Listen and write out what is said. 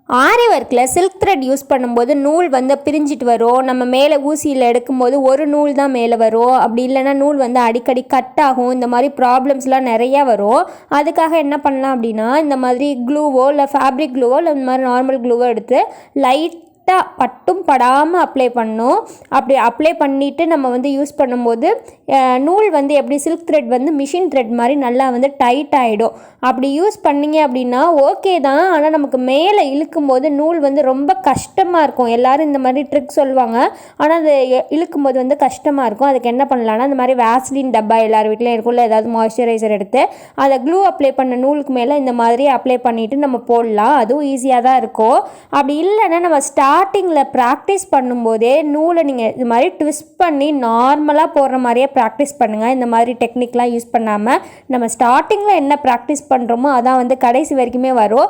ஆரி ஒர்க்கில் silk thread use பண்ணும்போது நூல் வந்து பிரிஞ்சிட்டு வரும். நம்ம மேலே ஊசியில் எடுக்கும்போது ஒரு நூல் தான் மேலே வரும். அப்படி இல்லைன்னா நூல் வந்து அடிக்கடி கட் ஆகும். இந்த மாதிரி ப்ராப்ளம்ஸ்லாம் நிறையா வரும். அதுக்காக என்ன பண்ணலாம் அப்படின்னா, இந்த மாதிரி க்ளூவோ இல்லை ஃபேப்ரிக் க்ளூவோ இல்லை இந்த மாதிரி நார்மல் க்ளூவோ எடுத்து லைட் பட்டும் படாமல் அப்ளை பண்ணணும். அப்படி அப்ளை பண்ணிவிட்டு நம்ம வந்து யூஸ் பண்ணும்போது நூல் வந்து எப்படி சில்க் த்ரெட் வந்து மிஷின் த்ரெட் மாதிரி நல்லா வந்து டைட் ஆகிடும். அப்படி யூஸ் பண்ணிங்க அப்படின்னா ஓகே தான், ஆனால் நமக்கு மேலே இழுக்கும்போது நூல் வந்து ரொம்ப கஷ்டமாக இருக்கும். எல்லோரும் இந்த மாதிரி ட்ரிக் சொல்லுவாங்க, ஆனால் அது இழுக்கும்போது வந்து கஷ்டமாக இருக்கும். அதுக்கு என்ன பண்ணலான்னா, இந்த மாதிரி வேஸ்லின் டப்பா எல்லார் வீட்லேயும் இருக்கும்ல, ஏதாவது மாய்ஸ்சரைசர் எடுத்து அதை க்ளூ அப்ளை பண்ண நூலுக்கு மேலே இந்த மாதிரி அப்ளை பண்ணிவிட்டு நம்ம போடலாம். அதுவும் ஈஸியாக தான் இருக்கும். அப்படி இல்லைன்னா நம்ம ஸ்டார்டிங்கில் ப்ராக்டிஸ் பண்ணும்போதே நூலை நீங்கள் இது மாதிரி ட்விஸ்ட் பண்ணி நார்மலாக போடுற மாதிரியே ப்ராக்டிஸ் பண்ணுங்கள். இந்த மாதிரி டெக்னிக்லாம் யூஸ் பண்ணாமல் நம்ம ஸ்டார்டிங்கில் என்ன ப்ராக்டிஸ் பண்ணுறோமோ அதான் வந்து கடைசி வரைக்குமே வரும்.